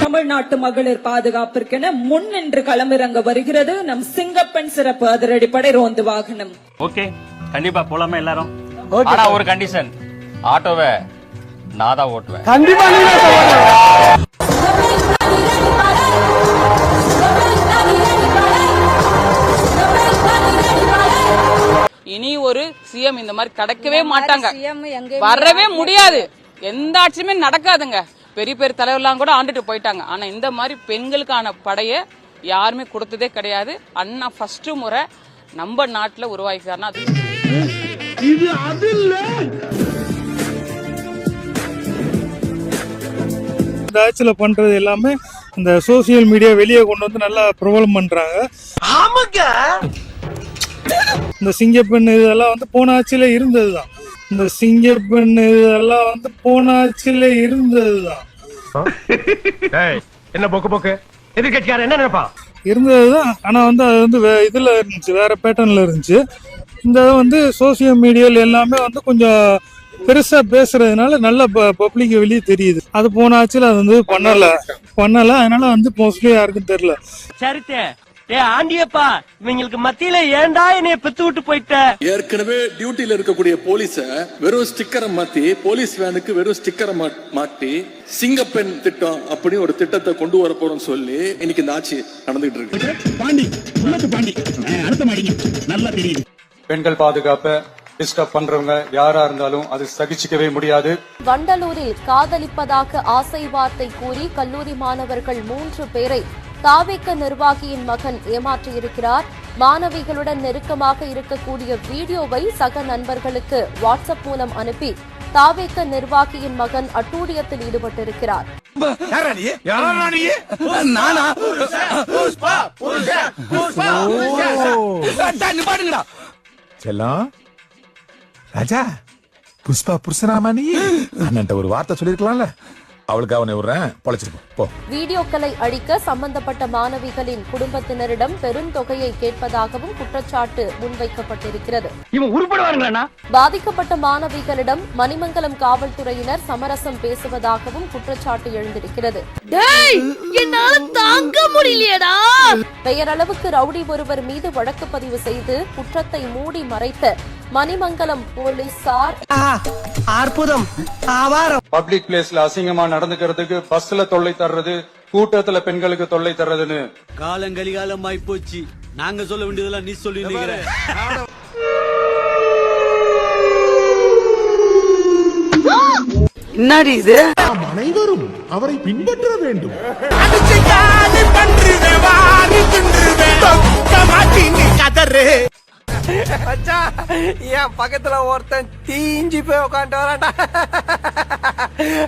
தமிழ்நாட்டு மகளிர் பாதுகாப்பிற்கென முன்னின்று களமிறங்க வருகிறது நம் சிங்கப்பெண் சிறப்பு அதிரடிப்படை ரோந்து வாகனம். ஓகே, கண்டிப்பா போலாமா எல்லாரும்? ஆனா ஒரு கண்டிஷன், ஆட்டோவை நான் தான் ஓட்டுவேன். கண்டிப்பா இனி ஒரு சிஎம் இந்த மாதிரி கடக்கவே மாட்டாங்க, வரவே முடியாது, எந்த ஆட்சியுமே நடக்காதுங்க. பெரிய பெரிய தலைவர்லாம் கூட ஆண்டுட்டு போயிட்டாங்க. ஆனா இந்த மாதிரி பெண்களுக்கான படைய யாருமே கொடுத்ததே கிடையாது. அண்ணா ஃபர்ஸ்ட் முறை நம்ம நாட்டுல உருவாக்கினார்னா இது அது இல்ல. இந்த ஆட்சியில பண்றது எல்லாமே இந்த சோசியல் மீடியா வெளியே கொண்டு வந்து நல்லா பிரபலம் பண்றாங்க. ஆமாங்க, இந்த சிங்கப்பெண் இதெல்லாம் வந்து போன ஆட்சியில இருந்ததுதான். இந்த சிங்கப்பெண் இதெல்லாம் வந்து போன ஆட்சியில இருந்ததுதான். என்ன போக்கு போக்கு எதிர்கட்சியார் என்ன நினைப்பா? இருந்ததுதான். ஆனா வந்து அது வந்து இதுல இருந்துச்சு, வேற பேட்டர்ன்ல இருந்துச்சு. இந்த வந்து சோசியல் மீடியால எல்லாமே வந்து கொஞ்சம் பெருசா பேசுறதுனால நல்ல பப்ளிக் வெளியே தெரியுது. அது போன ஆட்சியில அது வந்து பண்ணல அதனால வந்து மோஸ்ட்லி யாருக்கும் தெரியல. சரித்தே ஆண்டியப்பா, இவங்களுக்கு மத்தியில ஏன்டா என்னைய பெத்து விட்டு போயிட்ட? ஏற்கனவே டியூட்டில இருக்கக்கூடிய போலீஸ வெறும் ஸ்டிக்கரை மாத்தி, போலீஸ் வேனுக்கு வெறும் ஸ்டிக்கரை மாட்டி சிங்கப்பெண் திட்டம் அப்படி ஒரு திட்டத்தை கொண்டு வர போறோம்னு சொல்லி இன்னைக்கு இந்த ஆட்சி நடந்துகிட்டு இருக்கு. பாண்டி அடுத்த மாடிங்க நல்லா தெரியுது. பெண்கள் பாதுகாப்பை டிஸ்டர்ப் பண்றவங்க யாரா இருந்தாலும் அது சகிச்சிக்கவே முடியாது. வண்டலூரில் காதலிப்பதாக ஆசை வார்த்தை கூறி கல்லூரி மாணவர்கள் 3 பேரை தாவேக்க நிர்வாகியின் மகன் ஏமாற்றியிருக்கிறார். மாணவிகளுடன் நெருக்கமாக இருக்கக்கூடிய வீடியோவை சக நண்பர்களுக்கு வாட்ஸ்அப் மூலம் அனுப்பி தாவேக்க நிர்வாகியின் மகன் அட்டூழியத்தில் ஈடுபட்டிருக்கிறார். ராஜா, புஷ்பா புருஷனாமா நீ? அண்ணன்ட்ட ஒரு வார்த்தை சொல்லிருக்கலாம்ல. அவளுக்கு அவனை விடுறேன், பொழைச்சிருப்போம். வீடியோக்களை அழிக்க சம்பந்தப்பட்ட மாணவிகளின் குடும்பத்தினரிடம் பெருந்தொகையை கேட்பதாகவும் குற்றச்சாட்டு முன்வைக்கப்பட்டிருக்கிறது. பாதிக்கப்பட்ட மாணவிகளிடம் மணிமங்கலம் காவல்துறையினர் சமரசம் பேசுவதாகவும் குற்றச்சாட்டு எழுந்திருக்கிறது. பெயரளவுக்கு ரவுடி ஒருவர் மீது வழக்கு பதிவு செய்து குற்றத்தை மூடி மறைத்த மணிமங்கலம் போலீசார் அற்புதம். பப்ளிக் பிளேஸ்ல அசிங்கமா நடந்துக்கிறதுக்கு பஸ்ல தொல்லை தர்றது, கூட்டத்துல பெண்களுக்கு தொல்லை தர்றதுன்னு காலங்கலிகாலம் ஆயிப்போச்சு. நாங்க சொல்ல வேண்டியதெல்லாம் நீ சொல்லி என்னடி இது? அனைவரும் அவரை பின்பற்ற வேண்டும். என் பக்கத்துல ஒருத்தன் தீஞ்சு போய் உட்காந்து வரான்டா.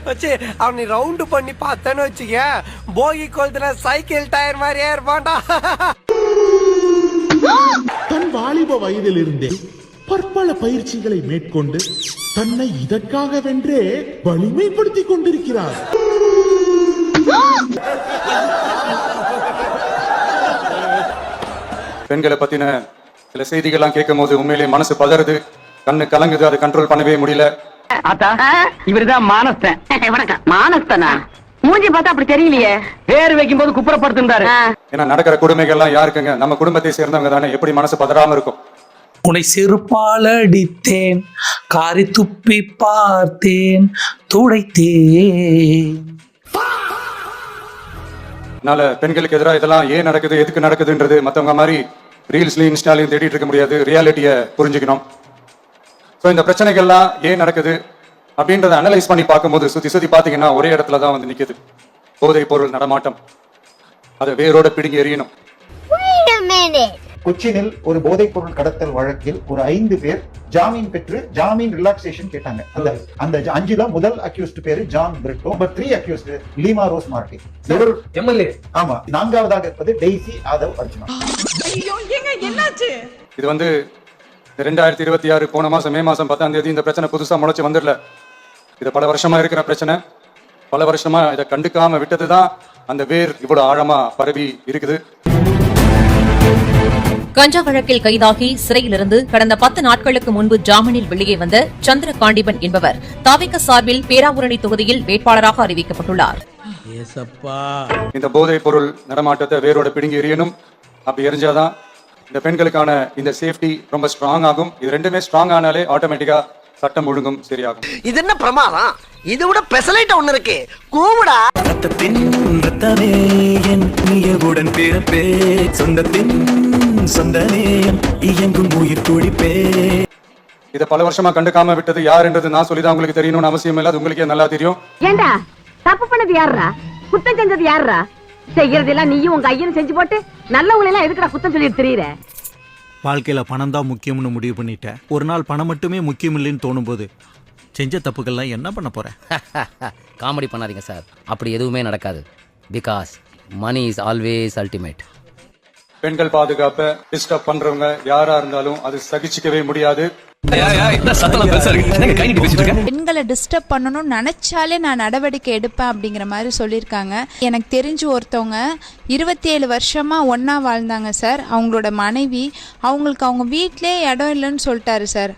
வச்சு அவனை ரவுண்டு பண்ணி பார்த்தேன்னு வச்சுக்க, போகி கொளுத்துல சைக்கிள் டயர் மாதிரியே இருப்பான்டா. தன் வாலிப வயதிலிருந்தே பற்பல பயிற்சிகளை மேற்கொண்டு தன்னை இதற்காகவென்றே வலிமைப்படுத்திக் கொண்டிருக்கிறார். பெண்களை பத்தின சில செய்திகள்லாம் கேட்கும் போது உண்மையிலே மனசு பதறுது, கண்ணு கலங்குது, அதை கண்ட்ரோல் பண்ணவே முடியல. இவருதான் மானஸ்தன். வணக்கம். மானஸ்தனா? மூஞ்சி பார்த்தா அப்படி தெரியலையே. பேர் வைக்கும் போது குப்புறப்படுத்திருந்தாரு. ஏன்னா நடக்கிற கொடுமைகள்லாம் யாருக்குங்க? நம்ம குடும்பத்தை சேர்ந்தவங்க தானே. எப்படி மனசு பதறாம இருக்கும்? உன்னை செருப்பால் அடித்தேன், காரி துப்பி பார்த்தேன், துடைத்தேன். அதனால பெண்களுக்கு எதிராக இதெல்லாம் ஏன் நடக்குது, எதுக்கு நடக்குதுன்றது மற்றவங்க மாதிரி ரீல்ஸ்லயும் இன்ஸ்டாலையும் தேடிட்டு இருக்க முடியாது. ரியாலிட்டியை புரிஞ்சுக்கணும். ஸோ இந்த பிரச்சனைகள்லாம் ஏன் நடக்குது அப்படின்றத அனலைஸ் பண்ணி பார்க்கும்போது சுத்தி பார்த்தீங்கன்னா ஒரே இடத்துல தான் வந்து நிற்குது. போதைப் பொருள் நடமாட்டம். அதை வேரோட பிடுங்கி எறியணும். கொச்சினில் ஒரு போதைப் பொருள் கடத்தல் வழக்கில் ஒரு 5 பேர் ஜாமீன் பெற்று ஜாமீன் ரிலாக்ஸேஷன் கேட்டாங்க. அந்த 5ல முதல் அக்யூஸ்ட் பேரு John Britto. Number 3 accused Lima Rose Martin. MLA. ஆமா. 4வதாக இருப்பது டெய்சி ஆதவ் அர்ஜுனா. இது வந்து 2026 போன மாசம் மே மாசம் 10ஆம் தேதி இந்த பிரச்சனை புதுசா முளைச்சு வந்துடல. இது பல வருஷமா இருக்கிற பிரச்சனை. பல வருஷமா இதை கண்டுக்காம விட்டதுதான் அந்த வேர் இவ்வளவு ஆழமா பரவி இருக்குது. கஞ்சா வழக்கில் கைதாகி சிறையிலிருந்து கடந்த 10 நாட்களுக்கு முன்பு ஜாமீனில் வெளியே வந்த சந்திரகாண்டிபன் என்பவர் தாவேக சார்பில் பேராவூரணி தொகுதியில் வேட்பாளராக அறிவிக்கப்பட்டுள்ளார். இந்த போதைப் பொருள் நடமாட்டத்தை வேரோட பிடுங்கி எறியணும். அப்படி எரிஞ்சாதான் இந்த பெண்களுக்கான இந்த சேஃப்டி ரொம்ப ஸ்ட்ராங் ஆகும். இது ரெண்டுமே ஸ்ட்ராங் ஆனாலே ஆட்டோமேட்டிக்கா சட்டம் ஒழுங்கும் சரியாகும். இது என்ன பிரமாதம்? இது விட பெசலைட் ஒண்ணு இருக்கு. கூவுடா. இத பல வருஷமா கண்டுக்காம விட்டது யார் என்றது நான் சொல்லிதான் உங்களுக்கு தெரியணும்னு அவசியம் இல்ல. அது உங்களுக்கே நல்லா தெரியும். ஏண்டா தப்பு பண்ணது யாரா? குத்தம் செஞ்சது யாரா? செய்யறதெல்லாம் நீயும் உங்க ஐயனும் செஞ்சு போட்டு நல்லவங்களை எல்லாம் எதுக்குடா குத்தம் சொல்லிட்டு தெரியுற? வாழ்க்கையில பணம் தான் முக்கியம்னு முடிவு பண்ணிட்டேன். ஒரு நாள் பணம் மட்டுமே முக்கியம் இல்லைன்னு தோணும் போது செஞ்ச தப்புக்கள்லாம் என்ன பண்ண போறேன்? காமெடி பண்ணாதீங்க சார், அப்படி எதுவுமே நடக்காது. Because money is always ultimate. பெண்கள் பாதுகாப்பை டிஸ்டர்ப் பண்றவங்க யாரா இருந்தாலும் அது சகிச்சுக்கவே முடியாது. பெண்களை டிஸ்டர்ப் பண்ணணும்னு நினைச்சாலே நான் நடவடிக்கை எடுப்பேன் அப்படிங்கிற மாதிரி சொல்லியிருக்காங்க. எனக்கு தெரிஞ்சு ஒருத்தவங்க 27 வருஷமா ஒன்னா வாழ்ந்தாங்க சார். அவங்களோட மனைவி அவங்களுக்கு அவங்க வீட்டிலே இடம் இல்லைன்னு சொல்லிட்டாரு சார்.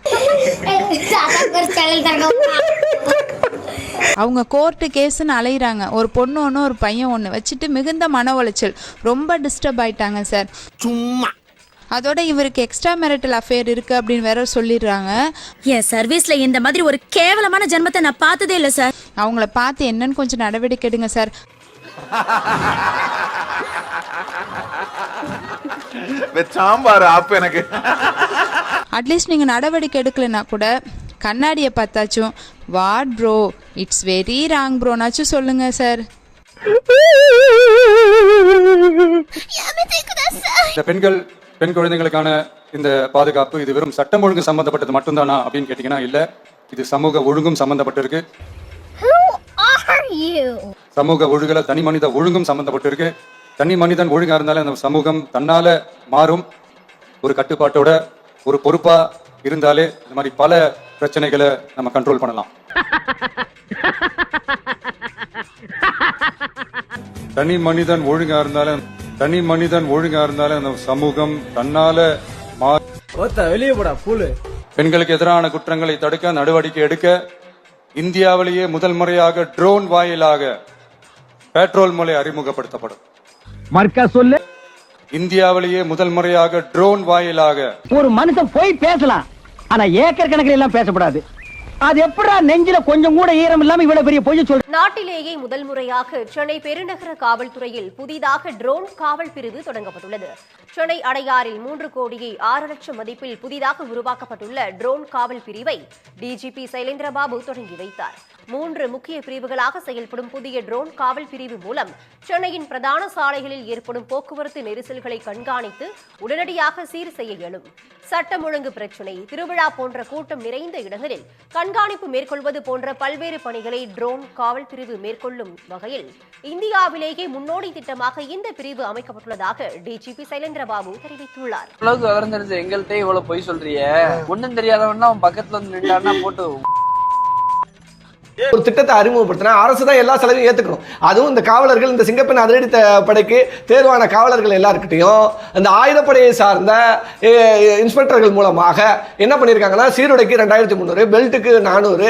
அவங்க கோர்ட்டு கேஸ்ன்னு அலையிறாங்க. ஒரு பொண்ணு ஒன்று ஒரு பையன் ஒன்று வச்சுட்டு மிகுந்த மன உளைச்சல், ரொம்ப டிஸ்டர்ப் ஆயிட்டாங்க சார். சும்மா அதோட இவருக்கு எக்ஸ்ட்ரா மேரிட்டல் அஃபேர் இருக்கு அப்படின்னு வேற சொல்லிடுறாங்க. என் சர்வீஸ்ல இந்த மாதிரி ஒரு கேவலமான ஜென்மத்தை நான் பார்த்ததே இல்ல சார். அவங்கள பார்த்து என்னன்னு கொஞ்சம் நடவடிக்கை எடுங்க சார். சாம்பார் ஆப் எனக்கு. அட்லீஸ்ட் நீங்க நடவடிக்கை எடுக்கலனா கூட கண்ணாடியை பார்த்தாச்சும் what bro it's very wrong ப்ரோனாச்சும் சொல்லுங்க சார். இந்த பெண் குழந்தைகளுக்கான இந்த பாதுகாப்பு இது வெறும் சட்டம் ஒழுங்கு சம்பந்தப்பட்டது மட்டும்தானா அப்படின்னு கேட்டீங்கன்னா இல்ல, இது சமூக ஒழுங்கும் சம்பந்தப்பட்டிருக்கு. சமூக ஒழுங்குல தனி மனித ஒழுங்கும் சம்பந்தப்பட்டிருக்கு. தனி மனிதன் ஒழுங்கா இருந்தாலும் அந்த சமூகம் தன்னால மாறும். ஒரு கட்டுப்பாட்டோட ஒரு பொறுப்பா இருந்தாலே இந்த மாதிரி பல பிரச்சனைகளை நம்ம கண்ட்ரோல் பண்ணலாம். தனி மனிதன் ஒழுங்கா இருந்தாலும் அந்த சமூகம் தன்னால வெளியே போடா பூலு. பெண்களுக்கு எதிரான குற்றங்களை தடுக்க நடவடிக்கை எடுக்க இந்தியாவிலேயே முதல் முறையாக ட்ரோன் வாயிலாக பெட்ரோல் முறை அறிமுகப்படுத்தப்படும். மர்க்கா சொல்லு. இந்தியாவிலேயே முதல் முறையாக ட்ரோன் வாயிலாக ஒரு மனுஷன் போய் பேசலாம், ஆனா ஏக்கர் கணக்கில் எல்லாம் பேசக்கூடாது. அது எப்படா நெஞ்சில கொஞ்சம் கூட ஈரம் இல்லாம இவ்வளவு பெரிய பொய் சொல்ற? நாட்டிலேயே முதல் முறையாக சென்னை பெருநகர காவல்துறையில் புதிதாக ட்ரோன் காவல் பிரிவு தொடங்கப்பட்டுள்ளது. சென்னை அடையாறில் 3,06,00,000 மதிப்பில் புதிதாக உருவாக்கப்பட்டுள்ள ட்ரோன் காவல் பிரிவை டிஜிபி சைலேந்திரபாபு தொடங்கி வைத்தார். 3 முக்கிய பிரிவுகளாக செயல்படும் புதிய ட்ரோன் காவல் பிரிவு மூலம் சென்னையின் பிரதான சாலைகளில் ஏற்படும் போக்குவரத்து நெரிசல்களை கண்காணித்து உடனடியாக சீர் செய்ய இயலும். சட்டம் ஒழுங்கு பிரச்சினை, திருவிழா போன்ற கூட்டம் நிறைந்த இடங்களில் கண்காணிப்பு மேற்கொள்வது போன்ற பல்வேறு பணிகளை ட்ரோன் காவல் பிரிவு மேற்கொள்ளும் வகையில் இந்தியாவிலேயே முன்னோடி திட்டமாக இந்த பிரிவு அமைக்கப்பட்டுள்ளதாக டிஜிபி சைலேந்திரபாபு தெரிவித்துள்ளார். அளவுக்கு விவரம் தெரிஞ்ச எங்கள்கிட்ட இவ்வளவு பொய் சொல்றிய? ஒன்னும் தெரியாதவன்னா அவன் பக்கத்துல வந்து நின்றான்னா போட்டு ஒரு திட்டத்தை அறிமுகப்படுத்தினா அரசு தான் எல்லா செலவையும் ஏத்துக்கணும். அதுவும் இந்த காவலர்கள், இந்த சிங்கப்பெண் அதிரடி படைக்கு தேர்வான காவலர்கள் எல்லாருக்கிட்டையும் இந்த ஆயுதப்படையை சார்ந்த இன்ஸ்பெக்டர்கள் மூலமாக என்ன பண்ணியிருக்காங்கன்னா சீருடைக்கு 2,300, பெல்ட்டுக்கு 400,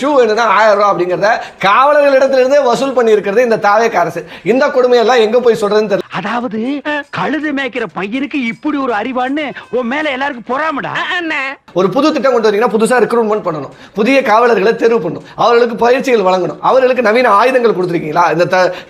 ஷூ வேணும்னா 1000 ரூபாய் அப்படிங்கிறத காவலர்களிடத்திலிருந்தே வசூல் பண்ணியிருக்கிறது இந்த தாவேக அரசு. இந்த கொடுமையெல்லாம் எங்க போய் சொல்றதுன்னு தெரியல. அதாவது கழுது மேய்க்கிற பையனுக்கு இப்படி ஒரு அறிவான்னு உன் மேல எல்லாருக்கும் பொறாமடா. ஒரு புது திட்டம் கொண்டு வரீங்கன்னா புதுசா ரெக்ரூட்மெண்ட் பண்ணணும், புதிய காவலர்களை தேர்வு பண்ணணும், அவர்களுக்கு பயிற்சிகள் வழங்கணும், அவர்களுக்கு நவீன ஆயுதங்கள் கொடுத்துருக்கீங்களா?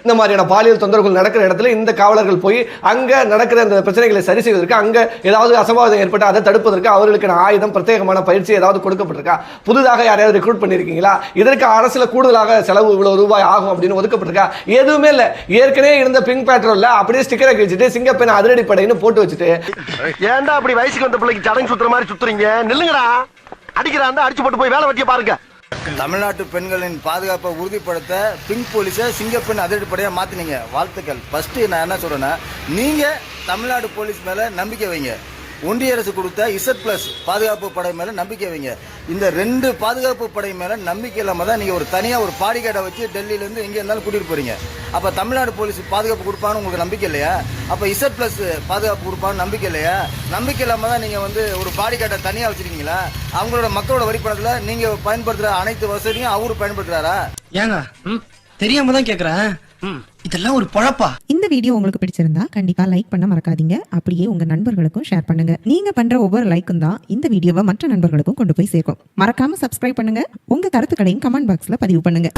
இந்த மாதிரியான பாலியல் தொந்தரவுகள் நடக்கிற இடத்துல இந்த காவலர்கள் போய் அங்க நடக்கிற இந்த பிரச்சனைகளை சரி செய்வதற்கு, அங்க ஏதாவது அசம்பாவிதம் ஏற்பட்டு அதை தடுப்பதற்கு அவர்களுக்கு ஆயுதம் பிரத்யேகமான பயிற்சி ஏதாவது கொடுக்கப்பட்டிருக்கா? புதுதாக யாரையாவது ரெக்ரூட் பண்ணிருக்கீங்களா? இதற்கு அரசுல கூடுதலாக செலவு இவ்வளவு ரூபாய் ஆகும் அப்படின்னு ஒதுக்கப்பட்டிருக்கா? எதுவுமே இல்ல. ஏற்கனவே இருந்த பிங்க் பேட்ரோல்ல அப்படியே ஸ்டிக்கரை வச்சுட்டு சிங்கப்பெண் அதிரடி படைன்னு போட்டு வச்சுட்டு, ஏன்டா அப்படி வயசுக்கு வந்த பிள்ளைக்கு சடங்கு சுத்துற மாதிரி சுத்துறீங்க? நில்லுங்கடா, அடிக்கிறான் அடிச்சு போட்டு போய் வேலை வெட்டிய பாருங்க. தமிழ்நாட்டு பெண்களின் பாதுகாப்பை உறுதிப்படுத்த பிங்க் போலீஸை சிங்கப்பெண் அதிரடிப்படையாக மாற்றினீங்க. வாழ்த்துக்கள். ஃபர்ஸ்ட் நான் என்ன சொல்றேன்னா, நீங்க தமிழ்நாடு போலீஸ் மேல நம்பிக்கை வைங்க. ஒன்றிய அரசு கொடுத்த Z+ பாதுகாப்பு படை மேல நம்பிக்கை வைங்க. இந்த 2 பாதுகாப்பு படை மேல நம்பிக்கை இல்லாம தான் நீங்க ஒரு தனியா ஒரு பாடிகார்டை வச்சு டெல்லியில இருந்து எங்க இருந்தாலும் கூட்டிட்டு போறீங்க. அப்ப தமிழ்நாடு போலீஸ் பாதுகாப்பு கொடுப்பான்னு உங்களுக்கு நம்பிக்கை இல்லையா? அப்ப Z+ பாதுகாப்பு கொடுப்பான்னு நம்பிக்கை இல்லையா? நம்பிக்கை இல்லாம தான் நீங்க வந்து ஒரு பாடிகார்டை தனியா வச்சிருக்கீங்களா? அவங்களோட மக்களோட வரிப்பணத்துல நீங்க பயன்படுத்துற அனைத்து வசதியும் அவரு பயன்படுத்துறாரா? ஏங்க தெரியாம தான் கேக்குறேன். இதெல்லாம் ஒரு பொழப்பா? இந்த வீடியோ உங்களுக்கு பிடிச்சிருந்தா கண்டிப்பா லைக் பண்ண மறக்காதீங்க. அப்படியே உங்க நண்பர்களுக்கும் ஷேர் பண்ணுங்க. நீங்க பண்ற ஒவ்வொரு லைக்கும் தான் இந்த வீடியோவை மற்ற நண்பர்களுக்கும் கொண்டு போய் சேர்க்கும். மறக்காம சப்ஸ்கிரைப் பண்ணுங்க. உங்க கருத்துக்களையும் கமெண்ட் பாக்ஸ்ல பதிவு பண்ணுங்க.